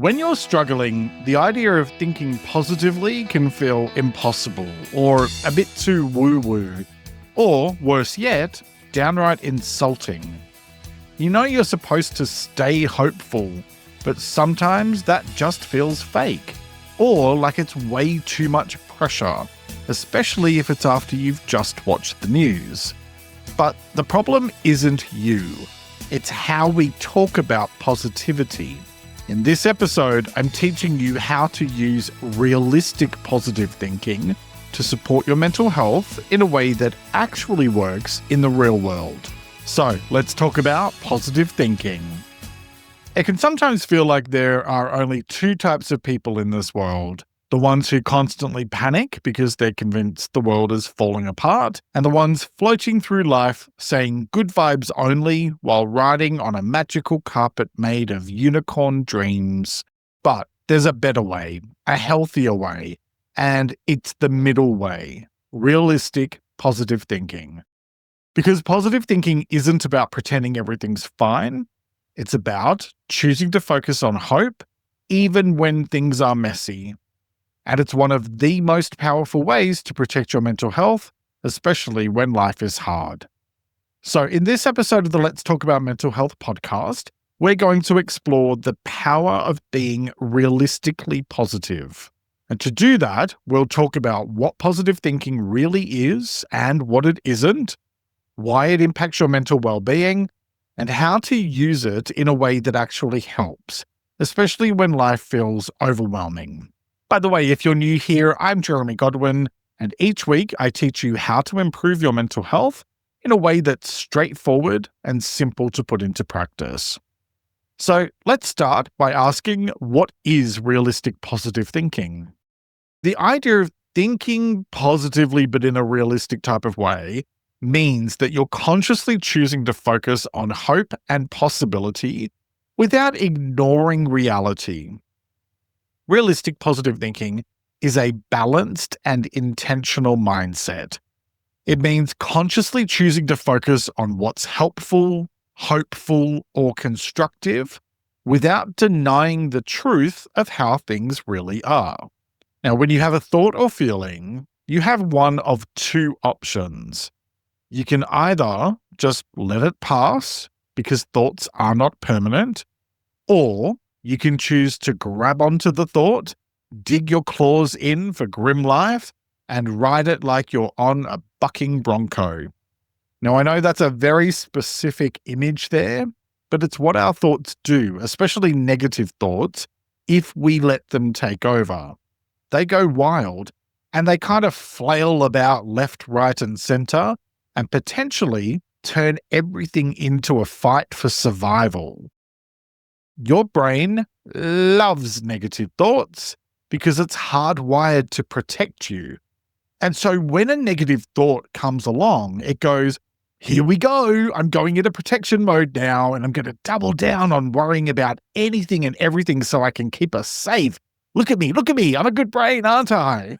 When you're struggling, the idea of thinking positively can feel impossible or a bit too woo-woo, or worse yet, downright insulting. You know you're supposed to stay hopeful, but sometimes that just feels fake, or like it's way too much pressure, especially if it's after you've just watched the news. But the problem isn't you, it's how we talk about positivity. In this episode, I'm teaching you how to use realistic positive thinking to support your mental health in a way that actually works in the real world. So let's talk about positive thinking. It can sometimes feel like there are only two types of people in this world. The ones who constantly panic because they're convinced the world is falling apart, and the ones floating through life saying good vibes only while riding on a magical carpet made of unicorn dreams. But there's a better way, a healthier way, and it's the middle way, realistic positive thinking. Because positive thinking isn't about pretending everything's fine, it's about choosing to focus on hope even when things are messy. And it's one of the most powerful ways to protect your mental health, especially when life is hard. So in this episode of the Let's Talk About Mental Health podcast, we're going to explore the power of being realistically positive. And to do that, we'll talk about what positive thinking really is and what it isn't, why it impacts your mental well-being, and how to use it in a way that actually helps, especially when life feels overwhelming. By the way, if you're new here, I'm Godwin, and each week I teach you how to improve your mental health in a way that's straightforward and simple to put into practice. So let's start by asking, what is realistic positive thinking? The idea of thinking positively but in a realistic type of way means that you're consciously choosing to focus on hope and possibility without ignoring reality. Realistic positive thinking is a balanced and intentional mindset. It means consciously choosing to focus on what's helpful, hopeful, or constructive without denying the truth of how things really are. Now, when you have a thought or feeling, you have one of two options. You can either just let it pass because thoughts are not permanent, or you can choose to grab onto the thought, dig your claws in for grim life, and ride it like you're on a bucking bronco. Now, I know that's a very specific image there, but it's what our thoughts do, especially negative thoughts, if we let them take over. They go wild, and they kind of flail about left, right, and center, and potentially turn everything into a fight for survival. Your brain loves negative thoughts because it's hardwired to protect you. And so when a negative thought comes along, it goes, here we go, I'm going into protection mode now, and I'm going to double down on worrying about anything and everything so I can keep us safe. Look at me, I'm a good brain, aren't I?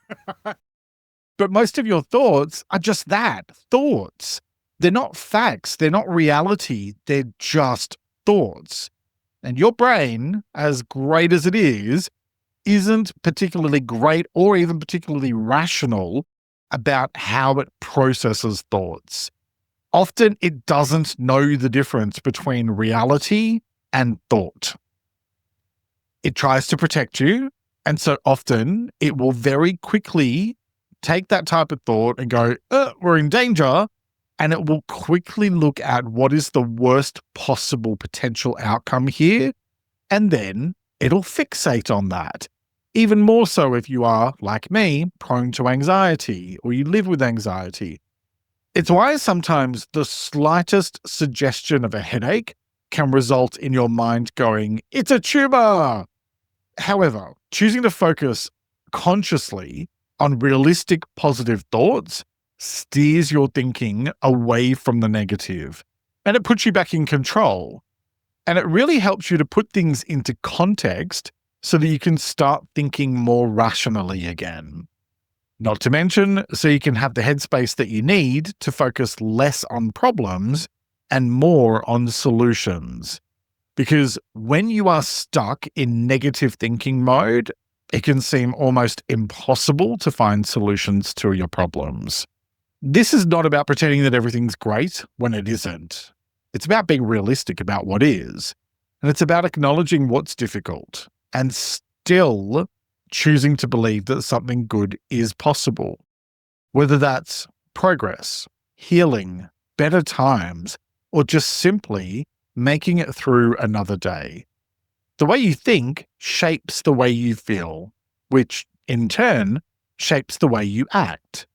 But most of your thoughts are just that, thoughts. They're not facts, they're not reality, they're just thoughts. And your brain, as great as it is, isn't particularly great or even particularly rational about how it processes thoughts. Often it doesn't know the difference between reality and thought. It tries to protect you, and so often it will very quickly take that type of thought and go, we're in danger, and it will quickly look at what is the worst possible potential outcome here, and then it'll fixate on that. Even more so if you are, like me, prone to anxiety or you live with anxiety. It's why sometimes the slightest suggestion of a headache can result in your mind going, it's a tumor. However, choosing to focus consciously on realistic positive thoughts steers your thinking away from the negative, and it puts you back in control. And it really helps you to put things into context so that you can start thinking more rationally again. Not to mention, so you can have the headspace that you need to focus less on problems and more on solutions. Because when you are stuck in negative thinking mode, it can seem almost impossible to find solutions to your problems. This is not about pretending that everything's great when it isn't. It's about being realistic about what is. And it's about acknowledging what's difficult and still choosing to believe that something good is possible. Whether that's progress, healing, better times, or just simply making it through another day. The way you think shapes the way you feel, which in turn shapes the way you act.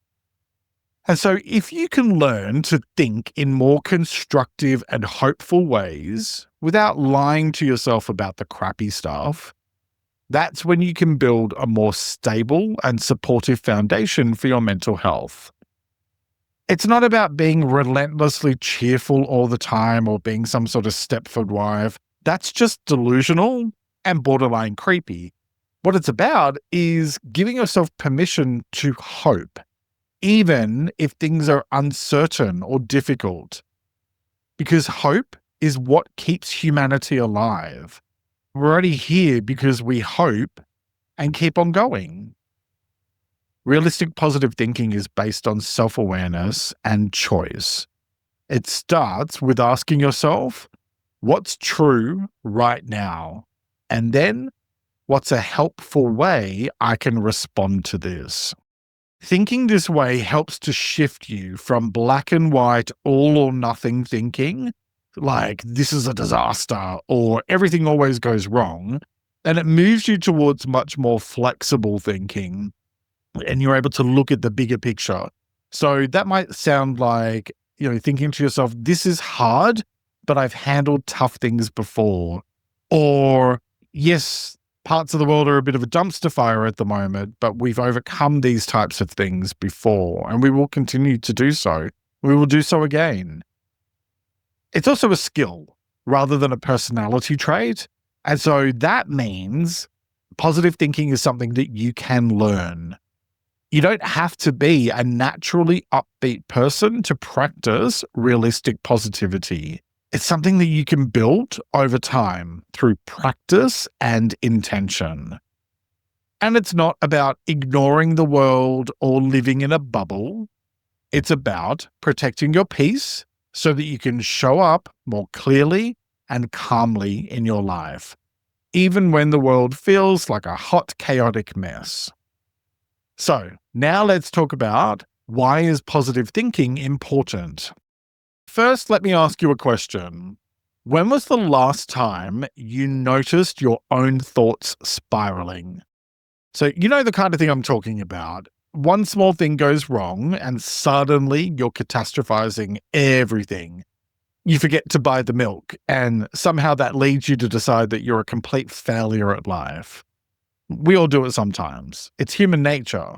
And so if you can learn to think in more constructive and hopeful ways without lying to yourself about the crappy stuff, that's when you can build a more stable and supportive foundation for your mental health. It's not about being relentlessly cheerful all the time or being some sort of Stepford wife. That's just delusional and borderline creepy. What it's about is giving yourself permission to hope, even if things are uncertain or difficult. Because hope is what keeps humanity alive. We're already here because we hope and keep on going. Realistic positive thinking is based on self-awareness and choice. It starts with asking yourself, what's true right now? And then, what's a helpful way I can respond to this? Thinking this way helps to shift you from black and white, all or nothing thinking, like this is a disaster or everything always goes wrong, and it moves you towards much more flexible thinking, and you're able to look at the bigger picture. So that might sound like, thinking to yourself, this is hard, but I've handled tough things before. Or, yes, parts of the world are a bit of a dumpster fire at the moment, but we've overcome these types of things before, and we will continue to do so. We will do so again. It's also a skill rather than a personality trait. And so that means positive thinking is something that you can learn. You don't have to be a naturally upbeat person to practice realistic positivity. It's something that you can build over time through practice and intention. And it's not about ignoring the world or living in a bubble. It's about protecting your peace so that you can show up more clearly and calmly in your life, even when the world feels like a hot, chaotic mess. So now let's talk about why is positive thinking important? First, let me ask you a question. When was the last time you noticed your own thoughts spiraling? So you know the kind of thing I'm talking about. One small thing goes wrong and suddenly you're catastrophizing everything. You forget to buy the milk and somehow that leads you to decide that you're a complete failure at life. We all do it sometimes. It's human nature.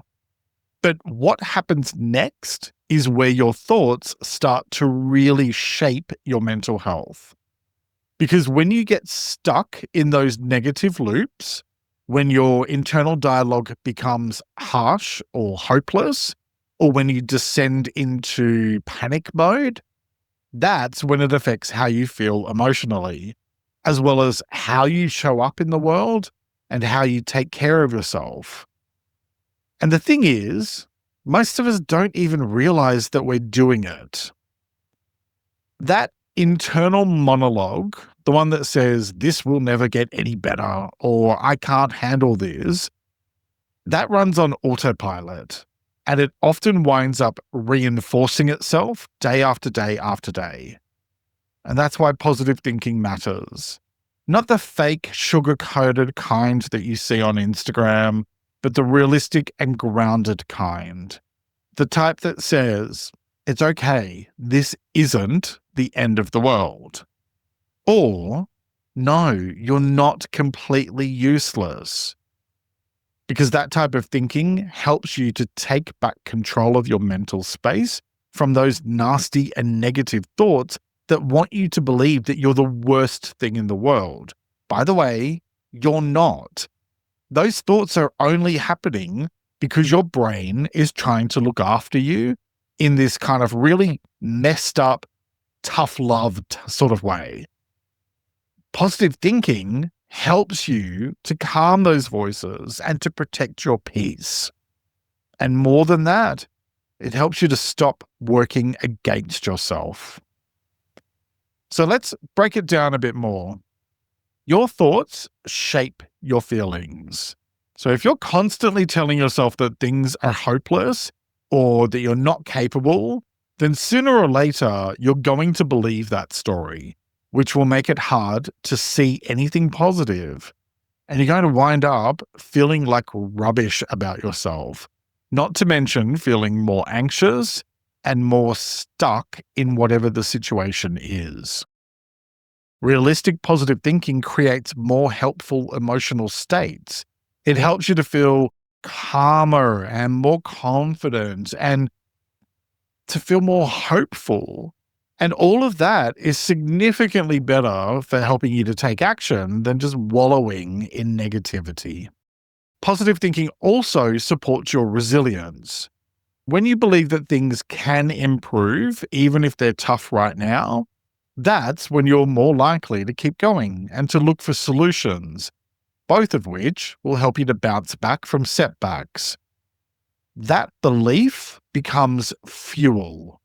But what happens next is where your thoughts start to really shape your mental health. Because when you get stuck in those negative loops, when your internal dialogue becomes harsh or hopeless, or when you descend into panic mode, that's when it affects how you feel emotionally, as well as how you show up in the world and how you take care of yourself. And the thing is, most of us don't even realize that we're doing it. That internal monologue, the one that says, this will never get any better, or I can't handle this, that runs on autopilot. And it often winds up reinforcing itself day after day after day. And that's why positive thinking matters. Not the fake, sugar-coated kind that you see on Instagram, but the realistic and grounded kind. The type that says, it's okay, this isn't the end of the world. Or, no, you're not completely useless. Because that type of thinking helps you to take back control of your mental space from those nasty and negative thoughts that want you to believe that you're the worst thing in the world. By the way, you're not. Those thoughts are only happening because your brain is trying to look after you in this kind of really messed up, tough love sort of way. Positive thinking helps you to calm those voices and to protect your peace. And more than that, it helps you to stop working against yourself. So let's break it down a bit more. Your thoughts shape your feelings. So if you're constantly telling yourself that things are hopeless or that you're not capable, then sooner or later you're going to believe that story, which will make it hard to see anything positive. And you're going to wind up feeling like rubbish about yourself, not to mention feeling more anxious and more stuck in whatever the situation is. Realistic positive thinking creates more helpful emotional states. It helps you to feel calmer and more confident and to feel more hopeful. And all of that is significantly better for helping you to take action than just wallowing in negativity. Positive thinking also supports your resilience. When you believe that things can improve, even if they're tough right now, that's when you're more likely to keep going and to look for solutions, both of which will help you to bounce back from setbacks. That belief becomes fuel.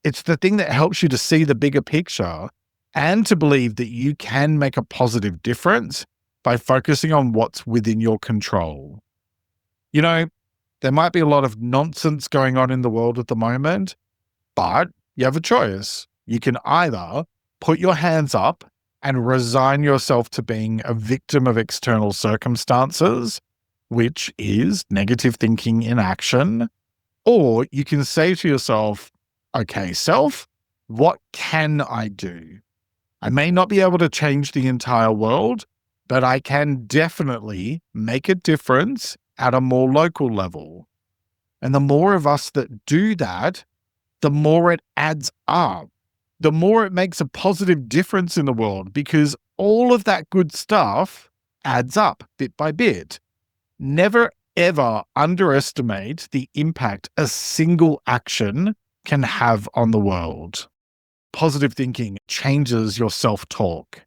It's the thing that helps you to see the bigger picture and to believe that you can make a positive difference by focusing on what's within your control. You know, there might be a lot of nonsense going on in the world at the moment, but you have a choice. You can either put your hands up and resign yourself to being a victim of external circumstances, which is negative thinking in action, or you can say to yourself, okay, self, what can I do? I may not be able to change the entire world, but I can definitely make a difference at a more local level. And the more of us that do that, the more it adds up. The more it makes a positive difference in the world, because all of that good stuff adds up bit by bit. Never, ever underestimate the impact a single action can have on the world. Positive thinking changes your self-talk.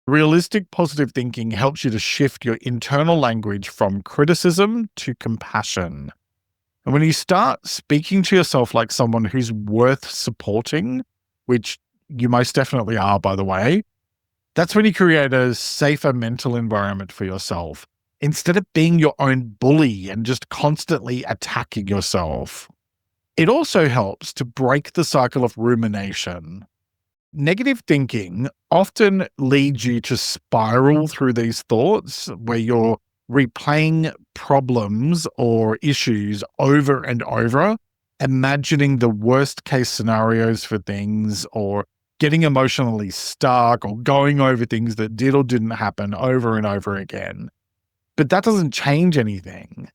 Realistic positive thinking helps you to shift your internal language from criticism to compassion. And when you start speaking to yourself like someone who's worth supporting, which you most definitely are, by the way, that's when you create a safer mental environment for yourself, instead of being your own bully and just constantly attacking yourself. It also helps to break the cycle of rumination. Negative thinking often leads you to spiral through these thoughts where you're replaying problems or issues over and over, imagining the worst case scenarios for things, or getting emotionally stuck, or going over things that did or didn't happen over and over again. But that doesn't change anything.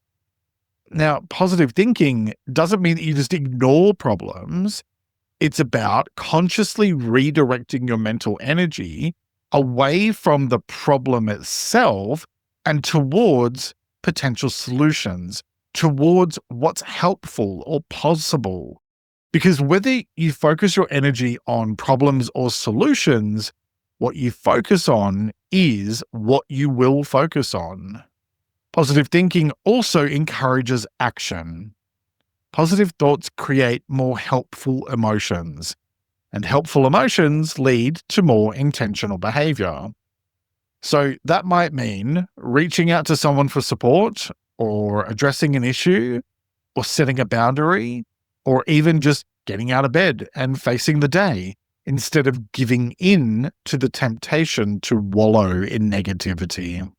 Now, positive thinking doesn't mean that you just ignore problems. It's about consciously redirecting your mental energy away from the problem itself and towards potential solutions, towards what's helpful or possible. Because whether you focus your energy on problems or solutions, what you focus on is what you will focus on. Positive thinking also encourages action. Positive thoughts create more helpful emotions, and helpful emotions lead to more intentional behavior. So that might mean reaching out to someone for support, or addressing an issue, or setting a boundary, or even just getting out of bed and facing the day instead of giving in to the temptation to wallow in negativity.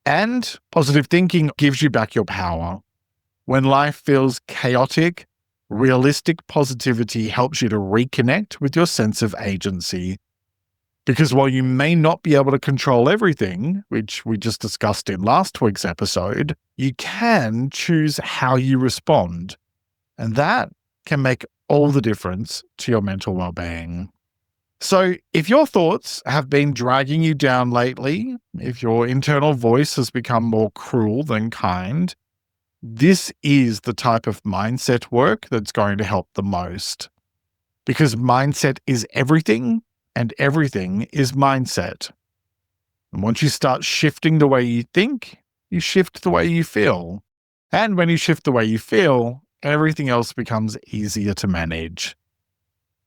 And positive thinking gives you back your power. When life feels chaotic, realistic positivity helps you to reconnect with your sense of agency. Because while you may not be able to control everything, which we just discussed in last week's episode, you can choose how you respond. And that can make all the difference to your mental well-being. So if your thoughts have been dragging you down lately, if your internal voice has become more cruel than kind, this is the type of mindset work that's going to help the most. Because mindset is everything, and everything is mindset. And once you start shifting the way you think, you shift the way you feel. And when you shift the way you feel, everything else becomes easier to manage.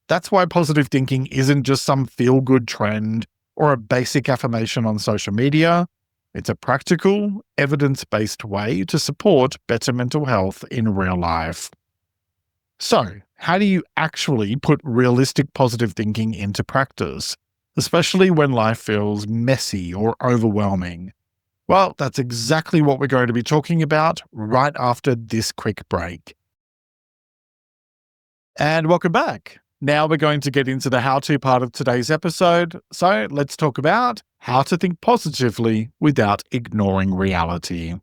That's why positive thinking isn't just some feel-good trend or a basic affirmation on social media. It's a practical, evidence-based way to support better mental health in real life. So, how do you actually put realistic positive thinking into practice, especially when life feels messy or overwhelming? Well, that's exactly what we're going to be talking about right after this quick break. And welcome back. Now we're going to get into the how-to part of today's episode. So let's talk about how to think positively without ignoring reality.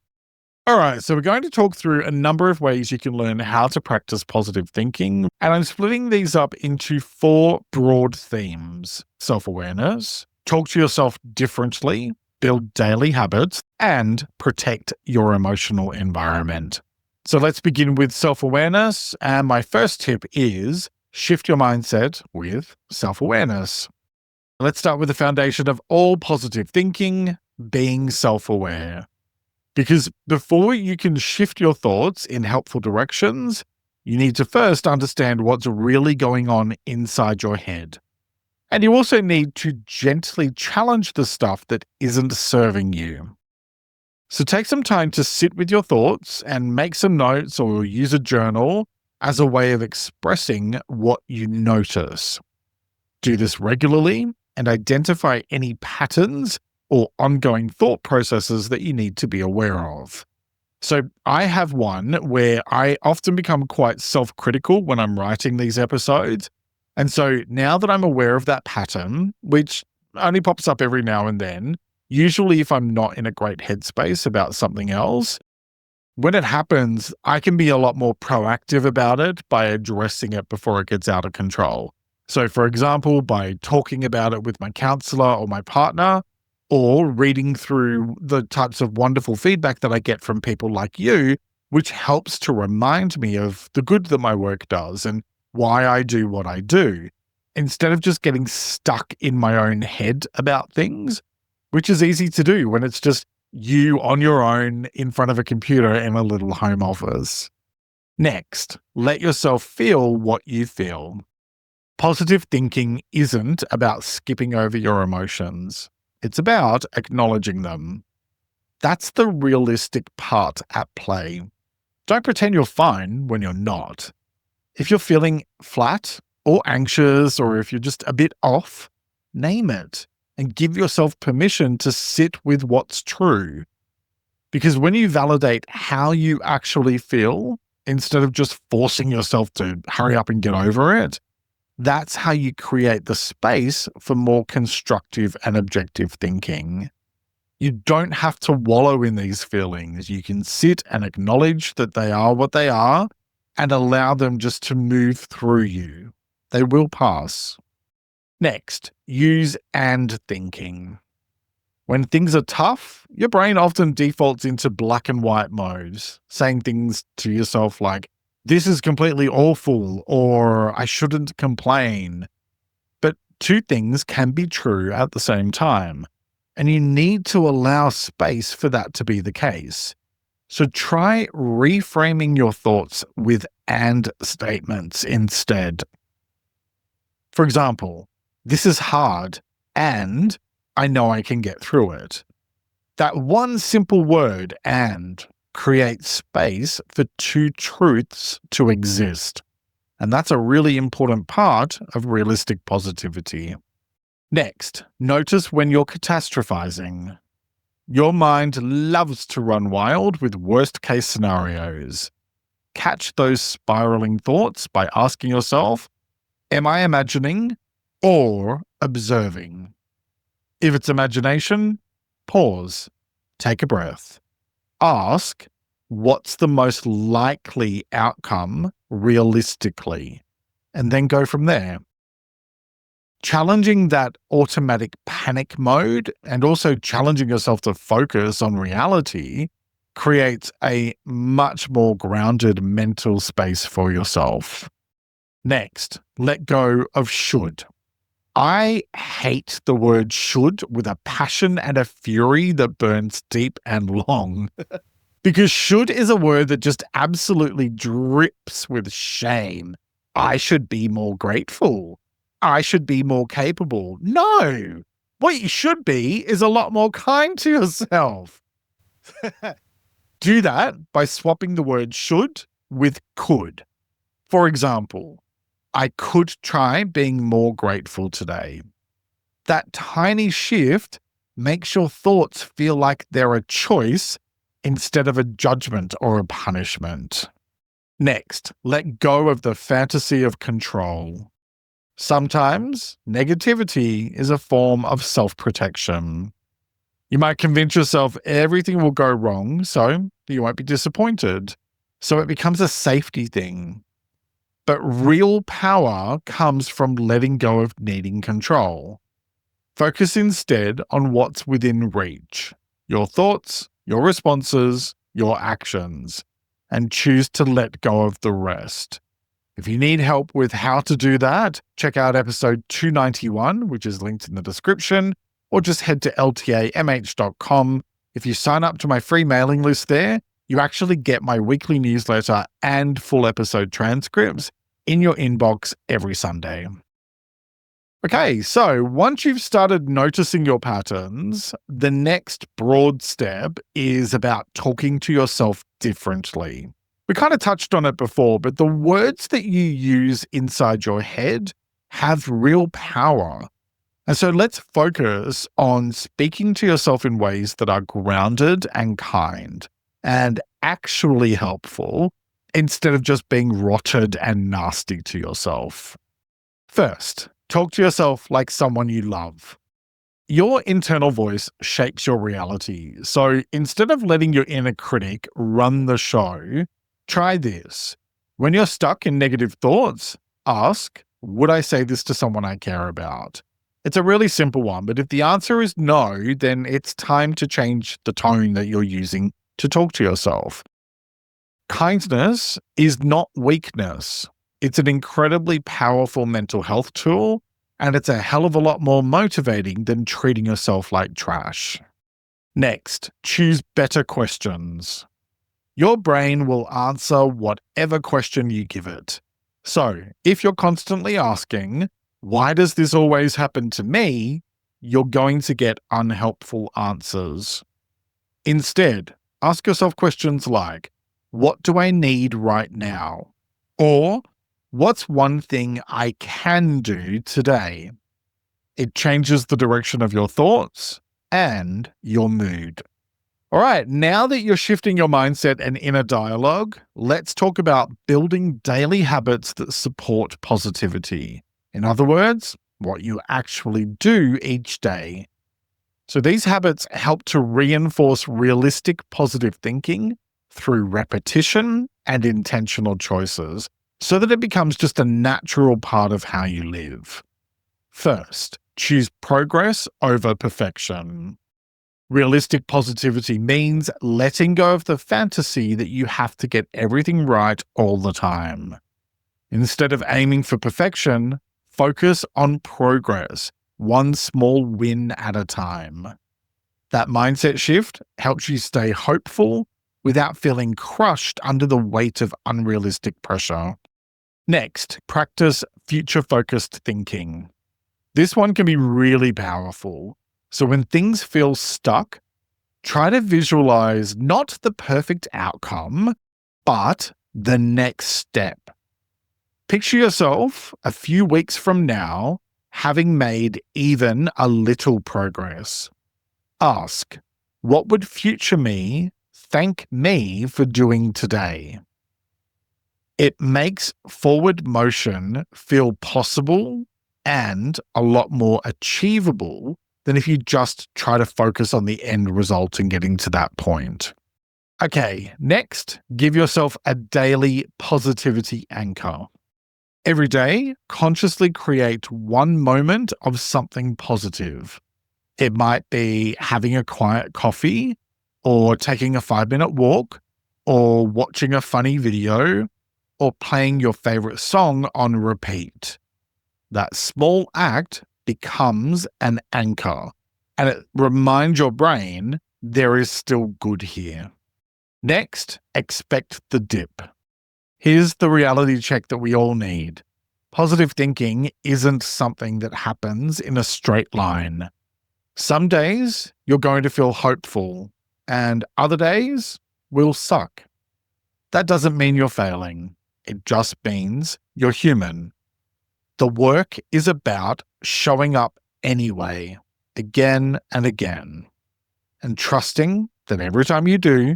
All right, so we're going to talk through a number of ways you can learn how to practice positive thinking. And I'm splitting these up into 4 broad themes: self-awareness, talk to yourself differently, build daily habits, and protect your emotional environment. So let's begin with self-awareness. And my first tip is shift your mindset with self-awareness. Let's start with the foundation of all positive thinking, being self-aware. Because before you can shift your thoughts in helpful directions, you need to first understand what's really going on inside your head. And you also need to gently challenge the stuff that isn't serving you. So take some time to sit with your thoughts and make some notes or use a journal as a way of expressing what you notice. Do this regularly and identify any patterns or ongoing thought processes that you need to be aware of. So I have one where I often become quite self-critical when I'm writing these episodes. And so now that I'm aware of that pattern, which only pops up every now and then, usually if I'm not in a great headspace about something else, when it happens, I can be a lot more proactive about it by addressing it before it gets out of control. So for example, by talking about it with my counselor or my partner, or reading through the types of wonderful feedback that I get from people like you, which helps to remind me of the good that my work does and why I do what I do, instead of just getting stuck in my own head about things, which is easy to do when it's just you on your own in front of a computer in a little home office. Next, let yourself feel what you feel. Positive thinking isn't about skipping over your emotions. It's about acknowledging them. That's the realistic part at play. Don't pretend you're fine when you're not. If you're feeling flat or anxious, or if you're just a bit off, name it and give yourself permission to sit with what's true. Because when you validate how you actually feel, instead of just forcing yourself to hurry up and get over it, that's how you create the space for more constructive and objective thinking. You don't have to wallow in these feelings. You can sit and acknowledge that they are what they are and allow them just to move through you. They will pass. Next, use and thinking. When things are tough, your brain often defaults into black and white modes, saying things to yourself like, "This is completely awful," or "I shouldn't complain." But 2 things can be true at the same time, and you need to allow space for that to be the case. So try reframing your thoughts with "and" statements instead. For example, "This is hard, and I know I can get through it." That one simple word, "and," creates space for 2 truths to exist. And that's a really important part of realistic positivity. Next, notice when you're catastrophizing. Your mind loves to run wild with worst-case scenarios. Catch those spiraling thoughts by asking yourself, am I imagining or observing? If it's imagination, pause, take a breath. Ask, what's the most likely outcome realistically? And then go from there. Challenging that automatic panic mode and also challenging yourself to focus on reality creates a much more grounded mental space for yourself. Next, let go of should. I hate the word should with a passion and a fury that burns deep and long. Because should is a word that just absolutely drips with shame. I should be more grateful. I should be more capable. No, what you should be is a lot more kind to yourself. Do that by swapping the word should with could. For example, I could try being more grateful today. That tiny shift makes your thoughts feel like they're a choice instead of a judgment or a punishment. Next, let go of the fantasy of control. Sometimes negativity is a form of self-protection. You might convince yourself everything will go wrong, so you won't be disappointed. So it becomes a safety thing. But real power comes from letting go of needing control. Focus instead on what's within reach, your thoughts, your responses, your actions, and choose to let go of the rest. If you need help with how to do that, check out episode 291, which is linked in the description, or just head to ltamh.com. If you sign up to my free mailing list there, you actually get my weekly newsletter and full episode transcripts in your inbox every Sunday. Okay, so once you've started noticing your patterns, the next broad step is about talking to yourself differently. We kind of touched on it before, but the words that you use inside your head have real power. And so let's focus on speaking to yourself in ways that are grounded and kind and actually helpful instead of just being rotted and nasty to yourself. First, talk to yourself like someone you love. Your internal voice shapes your reality. So instead of letting your inner critic run the show, try this. When you're stuck in negative thoughts, ask, would I say this to someone I care about? It's a really simple one, but if the answer is no, then it's time to change the tone that you're using to talk to yourself. Kindness is not weakness. It's an incredibly powerful mental health tool, and it's a hell of a lot more motivating than treating yourself like trash. Next, choose better questions. Your brain will answer whatever question you give it. So, if you're constantly asking, why does this always happen to me? You're going to get unhelpful answers. Instead, ask yourself questions like, what do I need right now? Or, what's one thing I can do today? It changes the direction of your thoughts and your mood. All right, now that you're shifting your mindset and inner dialogue, let's talk about building daily habits that support positivity. In other words, what you actually do each day. So these habits help to reinforce realistic positive thinking through repetition and intentional choices, so that it becomes just a natural part of how you live. First, choose progress over perfection. Realistic positivity means letting go of the fantasy that you have to get everything right all the time. Instead of aiming for perfection, focus on progress, one small win at a time. That mindset shift helps you stay hopeful without feeling crushed under the weight of unrealistic pressure. Next, practice future-focused thinking. This one can be really powerful. So when things feel stuck, try to visualize not the perfect outcome, but the next step. Picture yourself a few weeks from now having made even a little progress. Ask, what would future me thank me for doing today? It makes forward motion feel possible and a lot more achievable than if you just try to focus on the end result and getting to that point. Okay, next, give yourself a daily positivity anchor. Every day, consciously create one moment of something positive. It might be having a quiet coffee, or taking a 5-minute walk, or watching a funny video, or playing your favorite song on repeat. That small act becomes an anchor, and it reminds your brain there is still good here. Next, expect the dip. Here's the reality check that we all need. Positive thinking isn't something that happens in a straight line. Some days you're going to feel hopeful, and other days will suck. That doesn't mean you're failing. It just means you're human. The work is about showing up anyway, again and again, and trusting that every time you do,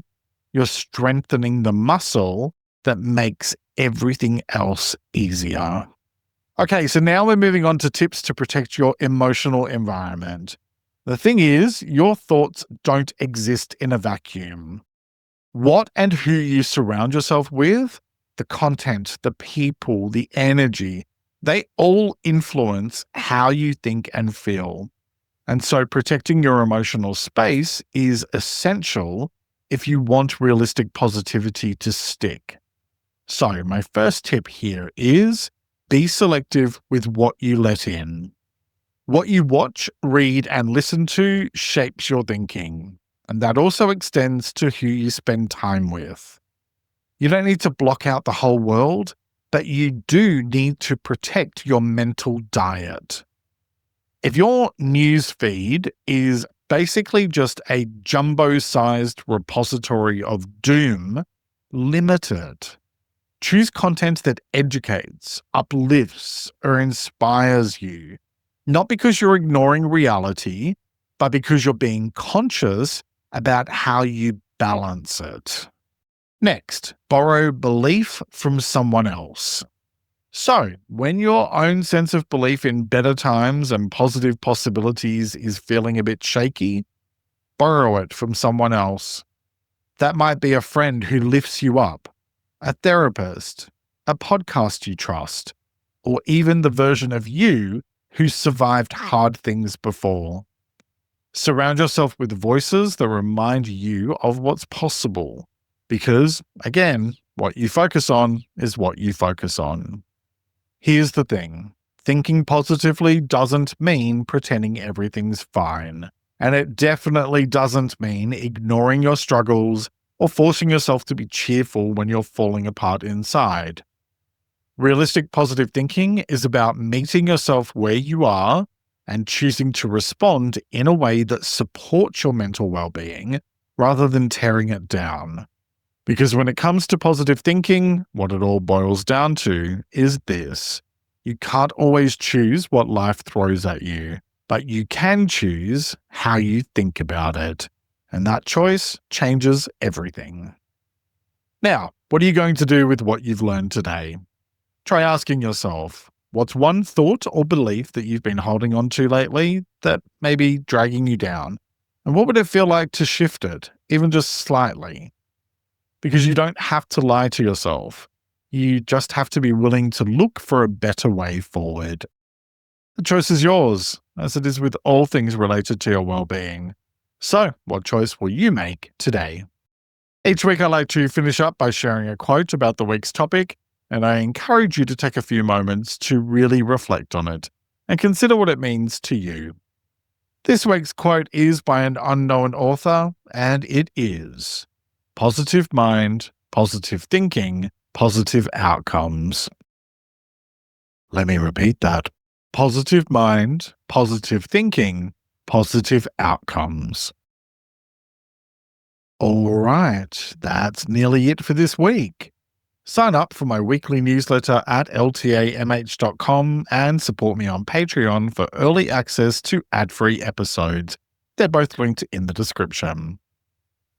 you're strengthening the muscle that makes everything else easier. Okay, so now we're moving on to tips to protect your emotional environment. The thing is, your thoughts don't exist in a vacuum. What and who you surround yourself with, the content, the people, the energy, they all influence how you think and feel. And so protecting your emotional space is essential if you want realistic positivity to stick. So my first tip here is be selective with what you let in. What you watch, read, and listen to shapes your thinking. And that also extends to who you spend time with. You don't need to block out the whole world, but you do need to protect your mental diet. If your news feed is basically just a jumbo-sized repository of doom, limit it. Choose content that educates, uplifts, or inspires you, not because you're ignoring reality, but because you're being conscious about how you balance it. Next, borrow belief from someone else. So, when your own sense of belief in better times and positive possibilities is feeling a bit shaky, borrow it from someone else. That might be a friend who lifts you up, a therapist, a podcast you trust, or even the version of you who survived hard things before. Surround yourself with voices that remind you of what's possible, because, again, what you focus on is what you focus on. Here's the thing. Thinking positively doesn't mean pretending everything's fine. And it definitely doesn't mean ignoring your struggles or forcing yourself to be cheerful when you're falling apart inside. Realistic positive thinking is about meeting yourself where you are and choosing to respond in a way that supports your mental well-being rather than tearing it down. Because when it comes to positive thinking, what it all boils down to is this. You can't always choose what life throws at you, but you can choose how you think about it. And that choice changes everything. Now, what are you going to do with what you've learned today? Try asking yourself, what's one thought or belief that you've been holding on to lately that may be dragging you down? And what would it feel like to shift it, even just slightly? Because you don't have to lie to yourself. You just have to be willing to look for a better way forward. The choice is yours, as it is with all things related to your well-being. So, what choice will you make today? Each week I like to finish up by sharing a quote about the week's topic, and I encourage you to take a few moments to really reflect on it and consider what it means to you. This week's quote is by an unknown author, and it is: positive mind, positive thinking, positive outcomes. Let me repeat that. Positive mind, positive thinking, positive outcomes. All right, that's nearly it for this week. Sign up for my weekly newsletter at ltamh.com and support me on Patreon for early access to ad-free episodes. They're both linked in the description.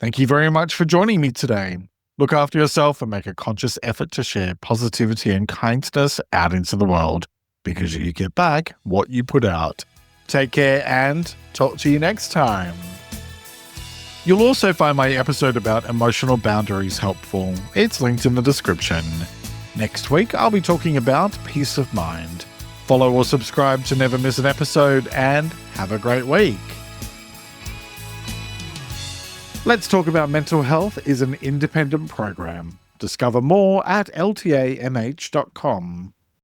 Thank you very much for joining me today. Look after yourself and make a conscious effort to share positivity and kindness out into the world, because you get back what you put out. Take care and talk to you next time. You'll also find my episode about emotional boundaries helpful. It's linked in the description. Next week, I'll be talking about peace of mind. Follow or subscribe to never miss an episode, and have a great week. Let's Talk About Mental Health is an independent program. Discover more at ltamh.com.